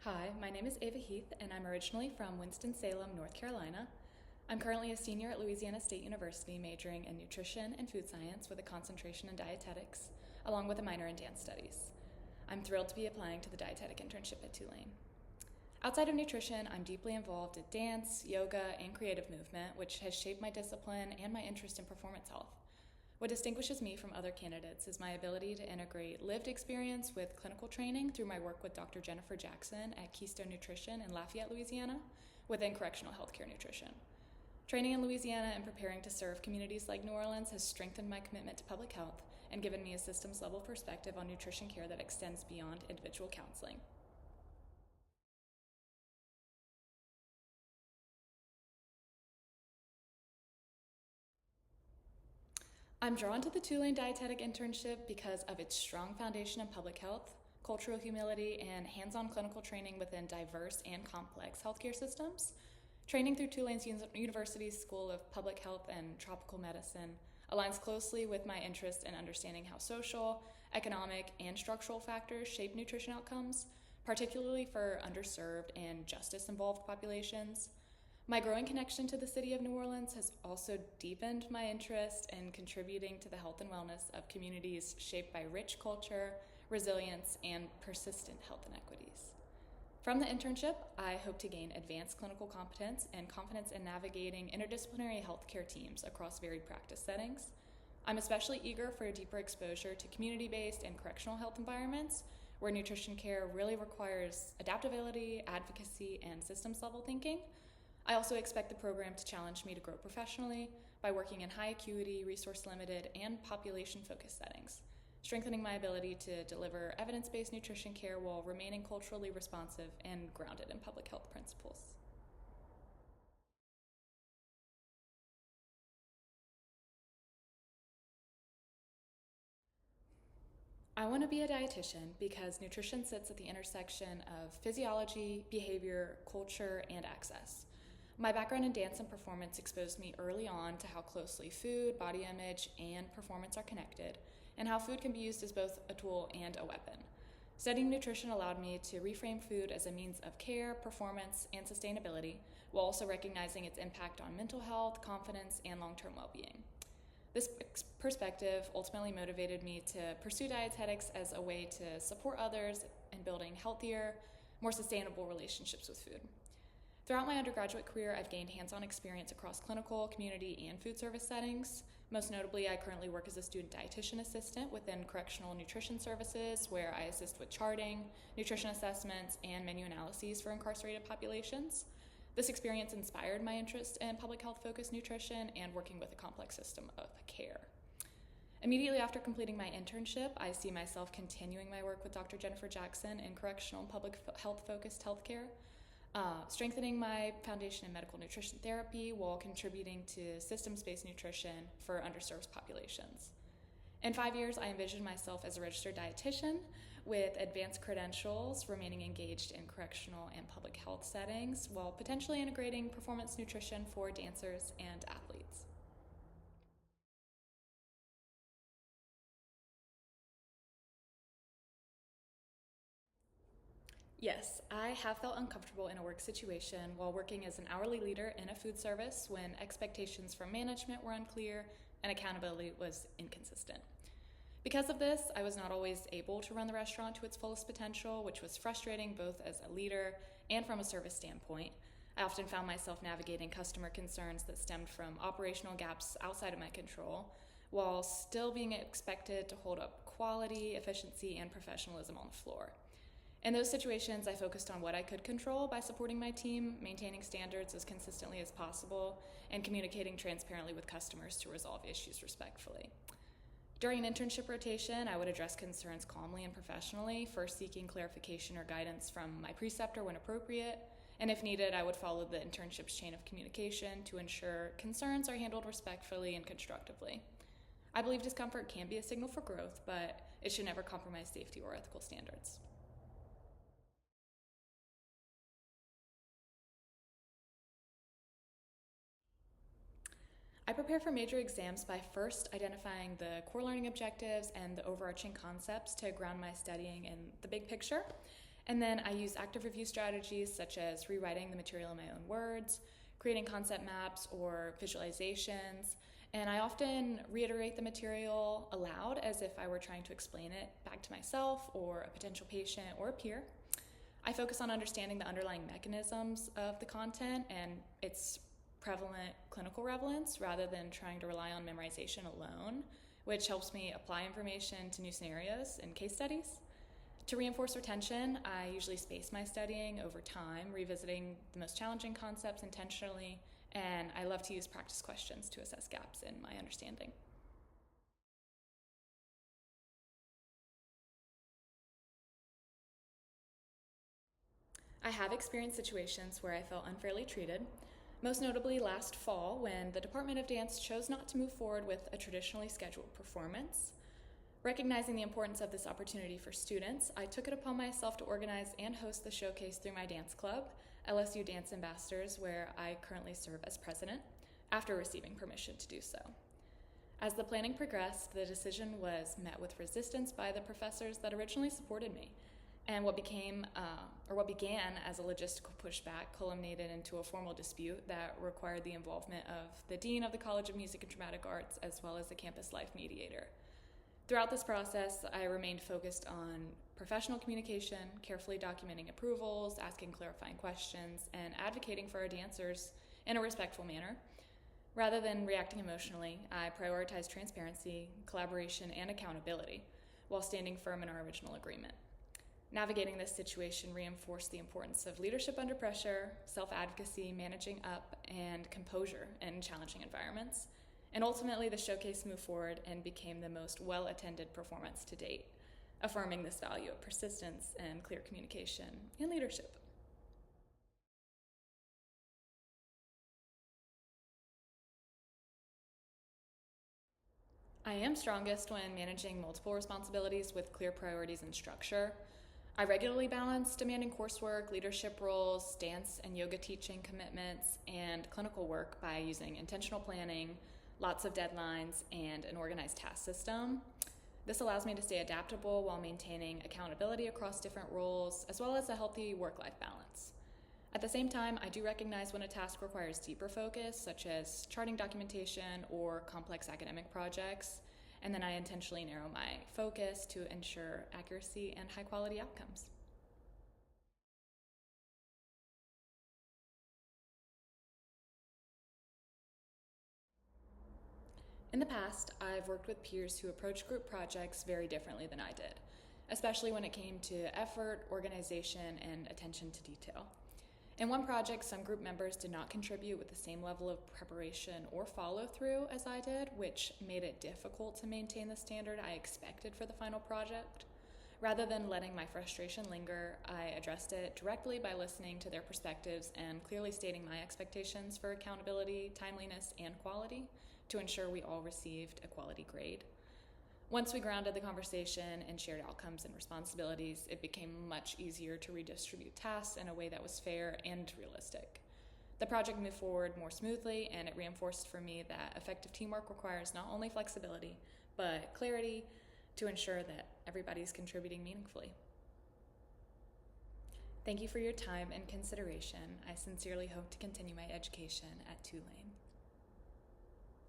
Hi, my name is Ava Heath, and I'm originally from Winston-Salem, North Carolina. I'm currently a senior at Louisiana State University, majoring in nutrition and food science with a concentration in dietetics, along with a minor in dance studies. I'm thrilled to be applying to the dietetic internship at Tulane. Outside of nutrition, I'm deeply involved in dance, yoga, and creative movement, which has shaped my discipline and my interest in performance health. What distinguishes me from other candidates is my ability to integrate lived experience with clinical training through my work with Dr. Jennifer Jackson at Keystone Nutrition in Lafayette, Louisiana, within correctional healthcare nutrition. Training in Louisiana and preparing to serve communities like New Orleans has strengthened my commitment to public health and given me a systems level perspective on nutrition care that extends beyond individual counseling. I'm drawn to the Tulane Dietetic Internship because of its strong foundation in public health, cultural humility, and hands on clinical training within diverse and complex healthcare systems. Training through Tulane's University's School of Public Health and Tropical Medicine aligns closely with my interest in understanding how social, economic, and structural factors shape nutrition outcomes, particularly for underserved and justice involved populations. My growing connection to the city of New Orleans has also deepened my interest in contributing to the health and wellness of communities shaped by rich culture, resilience, and persistent health inequities. From the internship, I hope to gain advanced clinical competence and confidence in navigating interdisciplinary healthcare teams across varied practice settings. I'm especially eager for a deeper exposure to community-based and correctional health environments where nutrition care really requires adaptability, advocacy, and systems-level thinking. I also expect the program to challenge me to grow professionally by working in high acuity, resource limited, and population focused settings, strengthening my ability to deliver evidence based nutrition care while remaining culturally responsive and grounded in public health principles. I want to be a dietitian because nutrition sits at the intersection of physiology, behavior, culture, and access. My background in dance and performance exposed me early on to how closely food, body image, and performance are connected, and how food can be used as both a tool and a weapon. Studying nutrition allowed me to reframe food as a means of care, performance, and sustainability, while also recognizing its impact on mental health, confidence, and long term well being. This perspective ultimately motivated me to pursue dietetics as a way to support others in building healthier, more sustainable relationships with food. Throughout my undergraduate career, I've gained hands-on experience across clinical, community, and food service settings. Most notably, I currently work as a student dietitian assistant within correctional nutrition services, where I assist with charting, nutrition assessments, and menu analyses for incarcerated populations. This experience inspired my interest in public health-focused nutrition and working with a complex system of care. Immediately after completing my internship, I see myself continuing my work with Dr. Jennifer Jackson in correctional and public health-focused healthcare, strengthening my foundation in medical nutrition therapy while contributing to systems-based nutrition for underserved populations. In 5 years, I envision myself as a registered dietitian with advanced credentials, remaining engaged in correctional and public health settings while potentially integrating performance nutrition for dancers and athletes. Yes, I have felt uncomfortable in a work situation while working as an hourly leader in a food service when expectations from management were unclear and accountability was inconsistent. Because of this, I was not always able to run the restaurant to its fullest potential, which was frustrating both as a leader and from a service standpoint. I often found myself navigating customer concerns that stemmed from operational gaps outside of my control, while still being expected to hold up quality, efficiency, and professionalism on the floor. In those situations, I focused on what I could control by supporting my team, maintaining standards as consistently as possible, and communicating transparently with customers to resolve issues respectfully. During an internship rotation, I would address concerns calmly and professionally, first seeking clarification or guidance from my preceptor when appropriate, and if needed, I would follow the internship's chain of communication to ensure concerns are handled respectfully and constructively. I believe discomfort can be a signal for growth, but it should never compromise safety or ethical standards. I prepare for major exams by first identifying the core learning objectives and the overarching concepts to ground my studying in the big picture. And then I use active review strategies such as rewriting the material in my own words, creating concept maps or visualizations, and I often reiterate the material aloud as if I were trying to explain it back to myself or a potential patient or a peer. I focus on understanding the underlying mechanisms of the content and its prevalent clinical relevance rather than trying to rely on memorization alone, which helps me apply information to new scenarios and case studies. To reinforce retention, I usually space my studying over time, revisiting the most challenging concepts intentionally, and I love to use practice questions to assess gaps in my understanding. I have experienced situations where I felt unfairly treated, most notably last fall when the Department of Dance chose not to move forward with a traditionally scheduled performance. Recognizing the importance of this opportunity for students, I took it upon myself to organize and host the showcase through my dance club, LSU Dance Ambassadors, where I currently serve as president, after receiving permission to do so. As the planning progressed, the decision was met with resistance by the professors that originally supported me, and what began as a logistical pushback culminated into a formal dispute that required the involvement of the dean of the College of Music and Dramatic Arts as well as the campus life mediator. Throughout this process, I remained focused on professional communication, carefully documenting approvals, asking clarifying questions, and advocating for our dancers in a respectful manner. Rather than reacting emotionally, I prioritized transparency, collaboration, and accountability while standing firm in our original agreement. Navigating this situation reinforced the importance of leadership under pressure, self-advocacy, managing up, and composure in challenging environments. And ultimately, the showcase moved forward and became the most well-attended performance to date, affirming this value of persistence and clear communication and leadership. I am strongest when managing multiple responsibilities with clear priorities and structure. I regularly balance demanding coursework, leadership roles, dance and yoga teaching commitments, and clinical work by using intentional planning, lots of deadlines, and an organized task system. This allows me to stay adaptable while maintaining accountability across different roles, as well as a healthy work-life balance. At the same time, I do recognize when a task requires deeper focus, such as charting documentation or complex academic projects, and then I intentionally narrow my focus to ensure accuracy and high-quality outcomes. In the past, I've worked with peers who approach group projects very differently than I did, especially when it came to effort, organization, and attention to detail. In one project, some group members did not contribute with the same level of preparation or follow-through as I did, which made it difficult to maintain the standard I expected for the final project. Rather than letting my frustration linger, I addressed it directly by listening to their perspectives and clearly stating my expectations for accountability, timeliness, and quality to ensure we all received a quality grade. Once we grounded the conversation and shared outcomes and responsibilities, it became much easier to redistribute tasks in a way that was fair and realistic. The project moved forward more smoothly, and it reinforced for me that effective teamwork requires not only flexibility, but clarity to ensure that everybody's contributing meaningfully. Thank you for your time and consideration. I sincerely hope to continue my education at Tulane.